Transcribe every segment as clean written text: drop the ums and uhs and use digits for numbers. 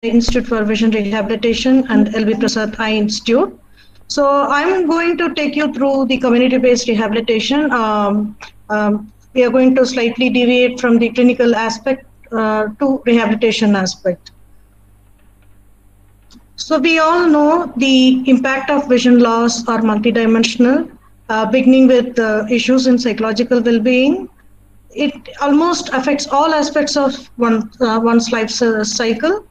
Institute for Vision Rehabilitation and LB Prasad Eye Institute. So I'm going to take you through the community-based rehabilitation. We are going to slightly deviate from the clinical aspect to rehabilitation aspect. So we all know the impact of vision loss are multidimensional, beginning with issues in psychological well-being. It almost affects all aspects of one's life cycle.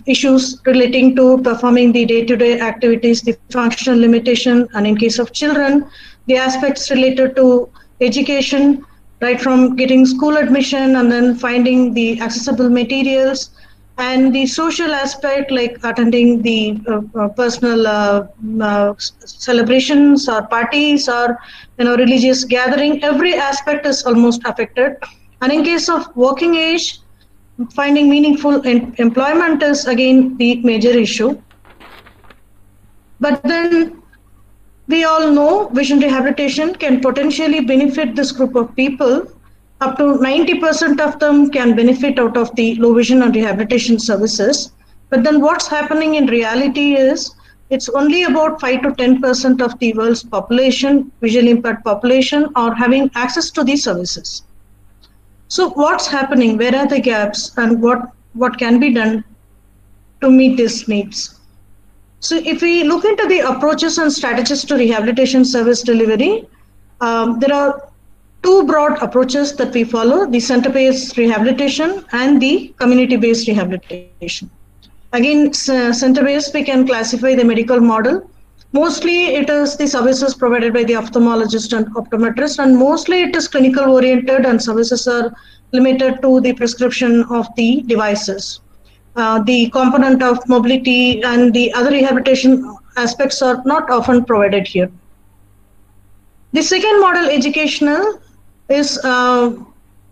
Issues relating to performing the day-to-day activities, the functional limitation, and in case of children, the aspects related to education, right from getting school admission and then finding the accessible materials, and the social aspect like attending the personal celebrations or parties or religious gathering. Every aspect is almost affected. And in case of working age, finding meaningful employment is again the major issue. But then we all know vision rehabilitation can potentially benefit this group of people. Up to 90% of them can benefit out of the low vision and rehabilitation services. But then what's happening in reality is it's only about 5 to 10% of the world's population, visually impaired population, are having access to these services. So what's happening? Where are the gaps, and what can be done to meet these needs? So if we look into the approaches and strategies to rehabilitation service delivery, there are two broad approaches that we follow: the center-based rehabilitation and the community-based rehabilitation. Again, center-based, we can classify the medical model. Mostly it is the services provided by the ophthalmologist and optometrist, and mostly it is clinical oriented, and services are limited to the prescription of the devices. The component of mobility and the other rehabilitation aspects are not often provided here. The second model, educational, is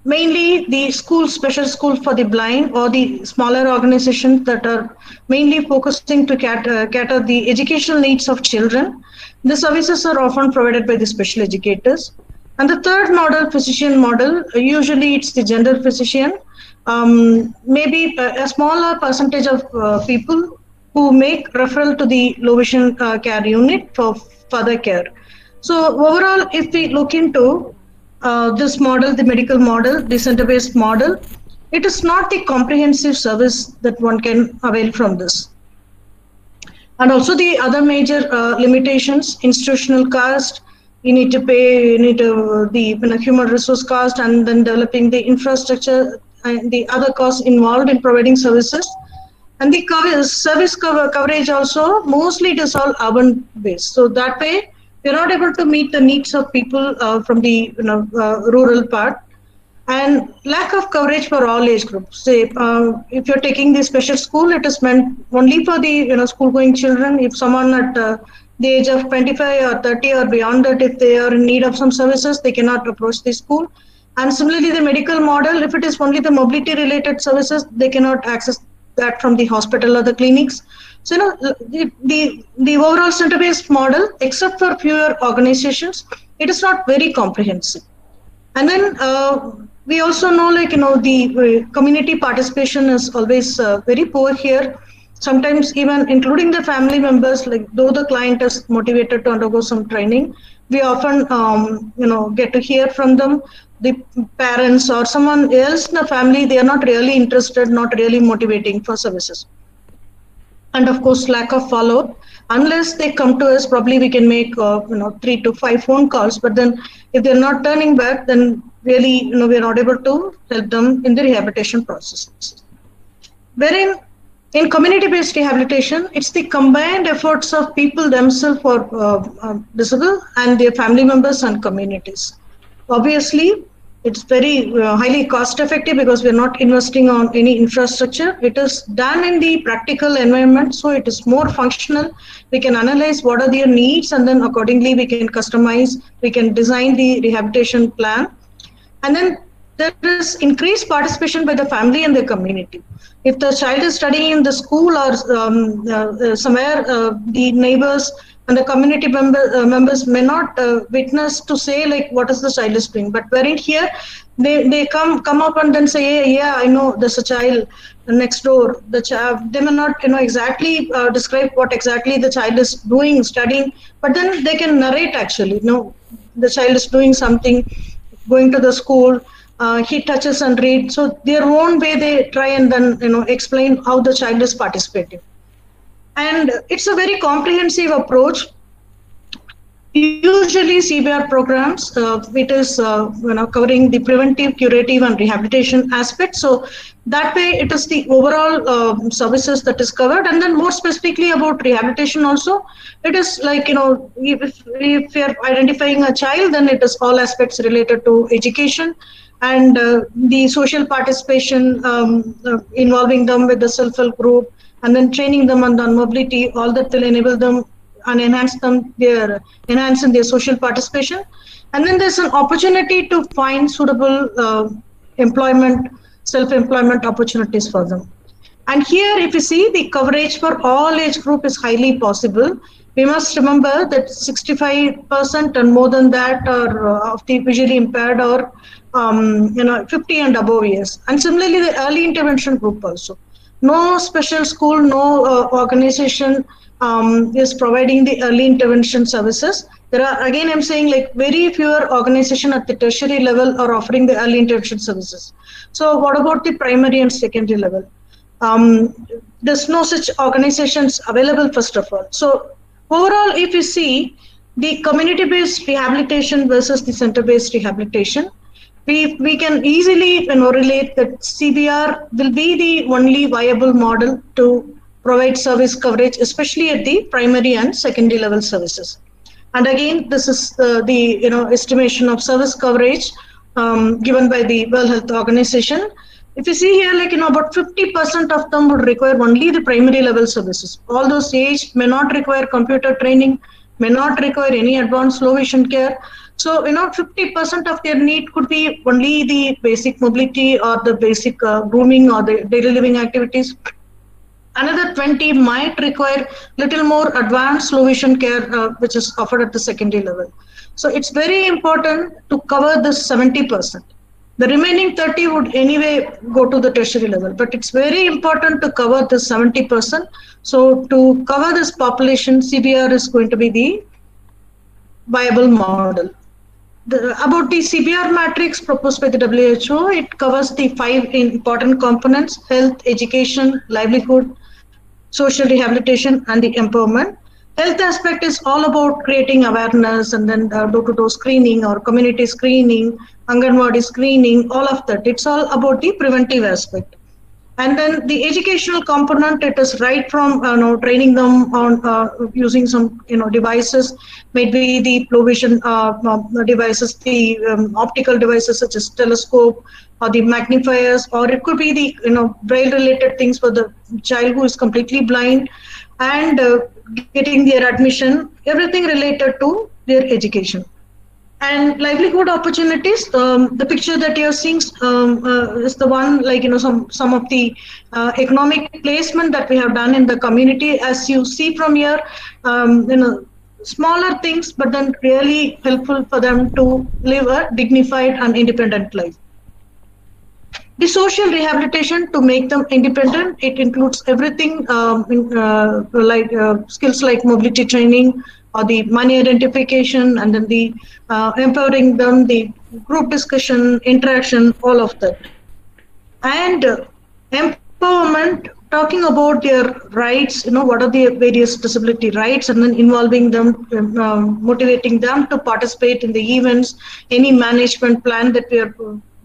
mainly the special schools for the blind, or the smaller organizations that are mainly focusing to cater the educational needs of children. The services are often provided by the special educators. And the third model, physician model, usually it's the general physician, maybe a smaller percentage of people who make referral to the low vision care unit for further care. So overall, if we look into this model, the medical model, the center-based model, it is not the comprehensive service that one can avail from this. And also the other major limitations: institutional cost. You need to pay, the human resource cost, and then developing the infrastructure and the other costs involved in providing services. And the service coverage also, mostly it is all urban based. So that way, we're not able to meet the needs of people from the rural part, and lack of coverage for all age groups. Say, if you're taking the special school, it is meant only for the school-going children. If someone at the age of 25 or 30 or beyond that, if they are in need of some services, they cannot approach the school. And similarly, the medical model, if it is only the mobility-related services, they cannot access that from the hospital or the clinics. So, the overall center-based model, except for fewer organizations, it is not very comprehensive. And then we also know, the community participation is always very poor here. Sometimes even including the family members, though the client is motivated to undergo some training, we often, get to hear from them, the parents or someone else in the family, they are not really interested, not really motivating for services. And of course, lack of follow-up. Unless they come to us, probably we can make 3 to 5 phone calls. But then, if they're not turning back, then really, we're not able to help them in the rehabilitation process. Wherein, in community-based rehabilitation, it's the combined efforts of people themselves who are visible, and their family members and communities. Obviously, it's very highly cost-effective because we're not investing on any infrastructure. It is done in the practical environment, so it is more functional. We can analyze what are their needs, and then accordingly we can customize, we can design the rehabilitation plan. And then there is increased participation by the family and the community. If the child is studying in the school or somewhere, the neighbors and the community members may not witness to say like what is the child is doing, but wherein here they come up and then say, hey, yeah, I know there's a child next door. The child, they may not exactly describe what exactly the child is doing, studying, but then they can narrate actually. The child is doing something, going to the school. He touches and reads. So their own way they try and then explain how the child is participating. And it's a very comprehensive approach. Usually CBR programs, it is covering the preventive, curative, and rehabilitation aspect. So that way, it is the overall services that is covered, and then more specifically about rehabilitation also. It is like if you're identifying a child, then it is all aspects related to education and the social participation, involving them with the self-help group, and then training them on the mobility. All that will enable them and enhancing their social participation. And then there's an opportunity to find suitable self-employment opportunities for them. And here, if you see, the coverage for all age group is highly possible. We must remember that 65% and more than that are of the visually impaired or 50 and above years. And similarly, the early intervention group also. No special school, no organization is providing the early intervention services. There are, again, I'm saying like very fewer organizations at the tertiary level are offering the early intervention services. So what about the primary and secondary level? There's no such organizations available, first of all. So overall, if you see the community-based rehabilitation versus the center-based rehabilitation, we can easily relate that CBR will be the only viable model to provide service coverage, especially at the primary and secondary level services. And again, this is the estimation of service coverage given by the World Health Organization. If you see here, like about 50% of them would require only the primary level services. All those age may not require computer training, may not require any advanced low vision care. So 50% of their need could be only the basic mobility or the basic grooming or the daily living activities. Another 20 might require little more advanced low vision care, which is offered at the secondary level. So it's very important to cover this 70%. The remaining 30 would anyway go to the tertiary level, but it's very important to cover the 70%. So to cover this population, CBR is going to be the viable model. About the CBR matrix proposed by the WHO, it covers the 5 important components: health, education, livelihood, social rehabilitation, and the empowerment. Health aspect is all about creating awareness and then door-to-door screening or community screening, Anganwadi screening, all of that. It's all about the preventive aspect. And then the educational component, it is right from training them on using some devices, maybe the low vision devices, the optical devices such as telescope or the magnifiers, or it could be the braille related things for the child who is completely blind, and getting their admission, everything related to their education. And livelihood opportunities, the picture that you're seeing is the one, like some of the economic placement that we have done in the community. As you see from here, smaller things, but then really helpful for them to live a dignified and independent life. The social rehabilitation to make them independent, it includes everything like skills like mobility training or the money identification, and then the empowering them, the group discussion, interaction, all of that. And empowerment, talking about their rights, what are the various disability rights, and then involving them, motivating them to participate in the events, any management plan that we are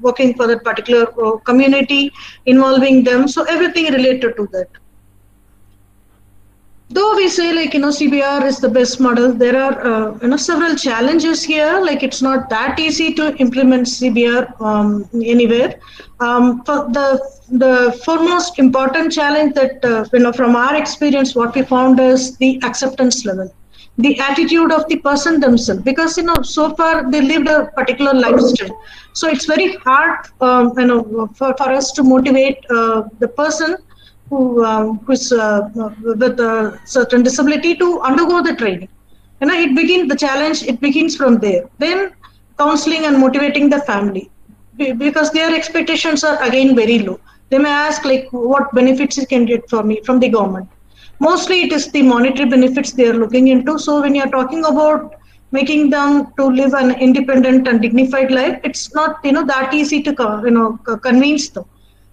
working for that particular community, involving them. So everything related to that. Though we say like CBR is the best model, there are several challenges here. Like it's not that easy to implement CBR anywhere. For the foremost important challenge that from our experience, what we found is the acceptance level, the attitude of the person themselves, because so far they lived a particular lifestyle. So it's very hard for us to motivate the person who's with a certain disability to undergo the training. The challenge, it begins from there. Then counseling and motivating the family, because their expectations are again very low. They may ask like, what benefits you can get for me from the government. Mostly it is the monetary benefits they are looking into. So when you're talking about making them to live an independent and dignified life, it's not that easy to convince them.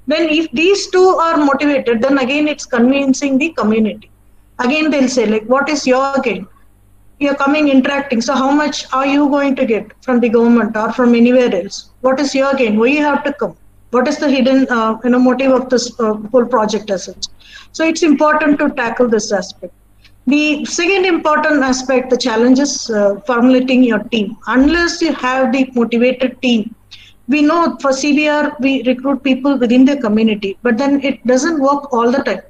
Then if these two are motivated, then again it's convincing the community. Again they'll say like, what is your gain? You're coming interacting, so how much are you going to get from the government or from anywhere else? What is your gain? Why you have to come? What is the hidden motive of this whole project as such? So it's important to tackle this aspect. The second important aspect, the challenge is formulating your team. Unless you have the motivated team, we know for CBR we recruit people within the community, but then it doesn't work all the time.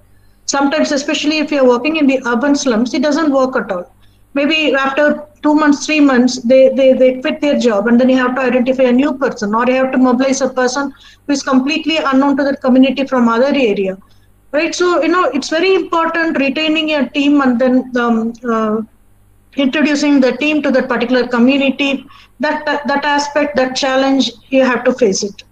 Sometimes, especially if you're working in the urban slums, it doesn't work at all. Maybe after 2 months, 3 months, they quit their job, and then you have to identify a new person, or you have to mobilize a person who is completely unknown to that community from other area, right? So it's very important retaining a team, and then introducing the team to that particular community. That aspect, that challenge, you have to face it.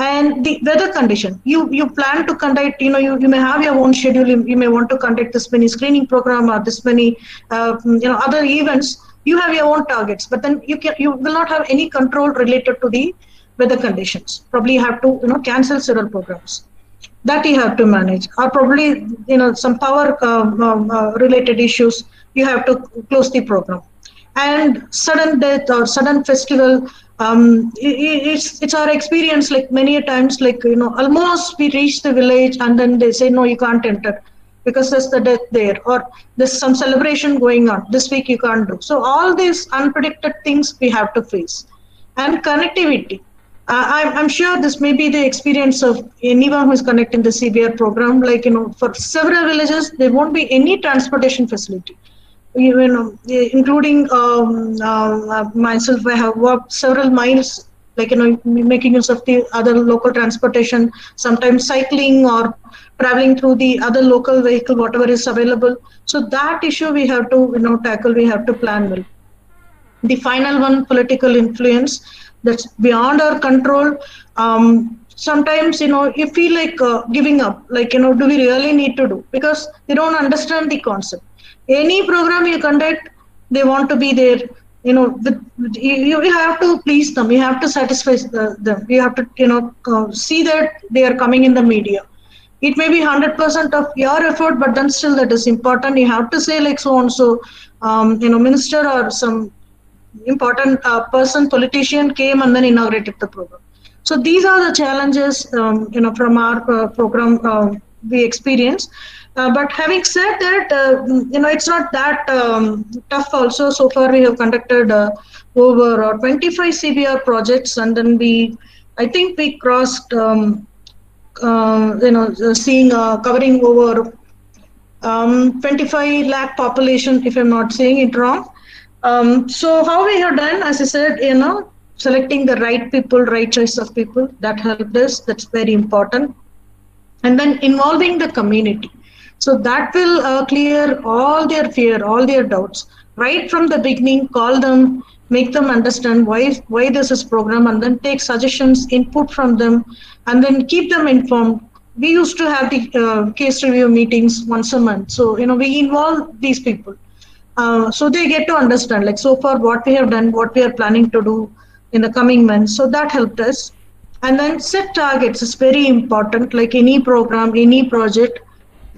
And the weather condition, you plan to conduct, you may have your own schedule. You may want to conduct this many screening program or this many other events. You have your own targets, but then you will not have any control related to the weather conditions. Probably you have to cancel several programs that you have to manage, or probably some power related issues, you have to close the program. And sudden death or sudden festival, it's our experience, like many a times, like almost we reach the village and then they say no, you can't enter because there's the death there, or there's some celebration going on this week, you can't do. So all these unpredicted things we have to face. And connectivity, I'm sure this may be the experience of anyone who is connecting the CBR program. Like for several villages there won't be any transportation facility. Including myself, I have walked several miles, like making use of the other local transportation, sometimes cycling or traveling through the other local vehicle, whatever is available. So that issue we have to tackle. We have to plan well. The final one, political influence, that's beyond our control. Sometimes you feel like giving up, like do we really need to do, because they don't understand the concept. Any program you conduct, they want to be there. You have to please them. You have to satisfy them. You have to see that they are coming in the media. It may be 100% of your effort, but then still that is important. You have to say like so and so, minister or some important person, politician came and then inaugurated the program. So these are the challenges from our program we experience. But having said that, it's not that tough also. So far we have conducted over 25 CBR projects, and then I think we crossed covering over 25 lakh population, if I'm not saying it wrong. So how we have done, as I said, selecting the right people, right choice of people, that helped us. That's very important. And then involving the community. So that will clear all their fear, all their doubts. Right from the beginning, call them, make them understand why this is program, and then take suggestions, input from them, and then keep them informed. We used to have the case review meetings once a month. So, we involve these people. So they get to understand, like so far what we have done, what we are planning to do in the coming months. So that helped us. And then set targets is very important. Like any program, any project,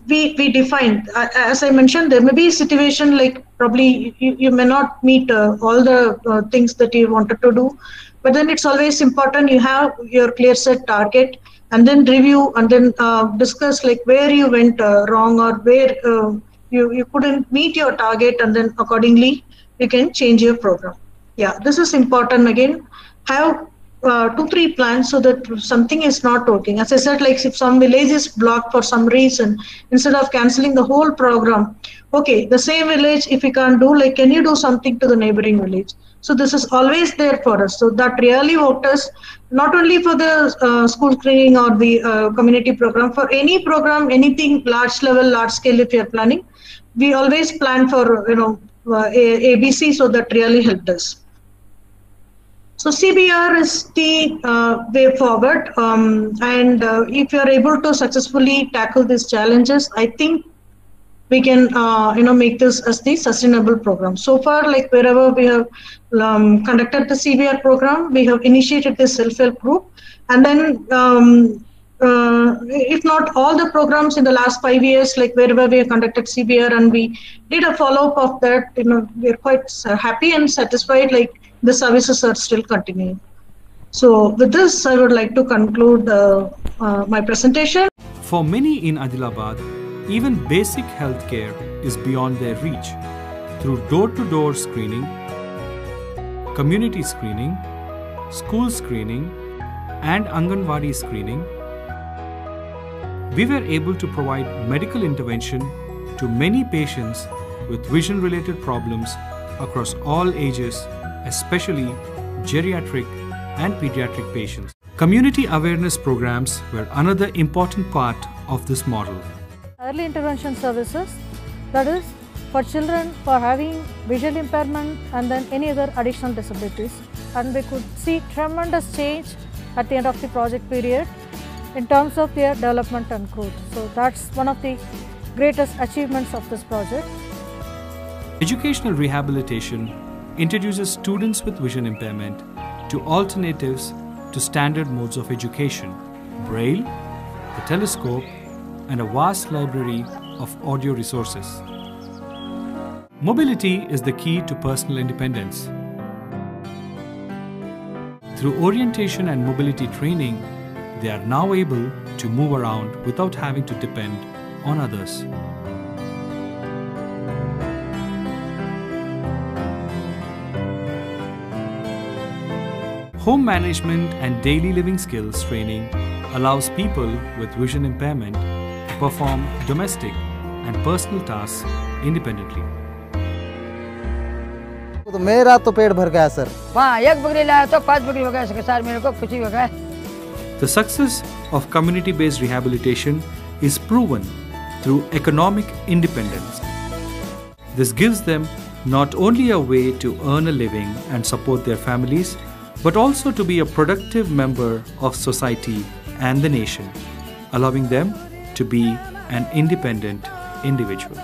we define. As I mentioned, there may be a situation like probably you may not meet all the things that you wanted to do, but then it's always important you have your clear set target, and then review, and then discuss like where you went wrong, or where you couldn't meet your target, and then accordingly you can change your program. Yeah, this is important. Again, have 2-3 plans so that something is not working. As I said, like if some village is blocked for some reason, instead of cancelling the whole program, okay, the same village, if we can't do, like can you do something to the neighboring village? So this is always there for us. So that really worked us, not only for the school screening or the community program, for any program, anything large level, large scale if you're planning, we always plan for ABC, so that really helped us. So CBR is the way forward, and if you are able to successfully tackle these challenges, I think we can make this as the sustainable program. So far, like wherever we have conducted the CBR program, we have initiated this self-help group, and then if not all the programs in the last 5 years, like wherever we have conducted CBR and we did a follow-up of that, we're quite happy and satisfied, like the services are still continuing. So with this, I would like to conclude my presentation. For many in Adilabad, even basic healthcare is beyond their reach. Through door-to-door screening, community screening, school screening, and Anganwadi screening, we were able to provide medical intervention to many patients with vision-related problems across all ages, especially geriatric and pediatric patients. Community awareness programs were another important part of this model. Early intervention services, that is for children for having visual impairment and then any other additional disabilities, and we could see tremendous change at the end of the project period in terms of their development and growth. So that's one of the greatest achievements of this project. Educational rehabilitation introduces students with vision impairment to alternatives to standard modes of education, Braille, the telescope, and a vast library of audio resources. Mobility is the key to personal independence. Through orientation and mobility training, they are now able to move around without having to depend on others. Home management and daily living skills training allows people with vision impairment to perform domestic and personal tasks independently. तो मेरा तो पेट भर गया sir. हाँ, एक बकरी लाया तो 5 बकरी हो गया सर, मेरे को खुशी हो गया। The success of community-based rehabilitation is proven through economic independence. This gives them not only a way to earn a living and support their families, but also to be a productive member of society and the nation, allowing them to be an independent individual.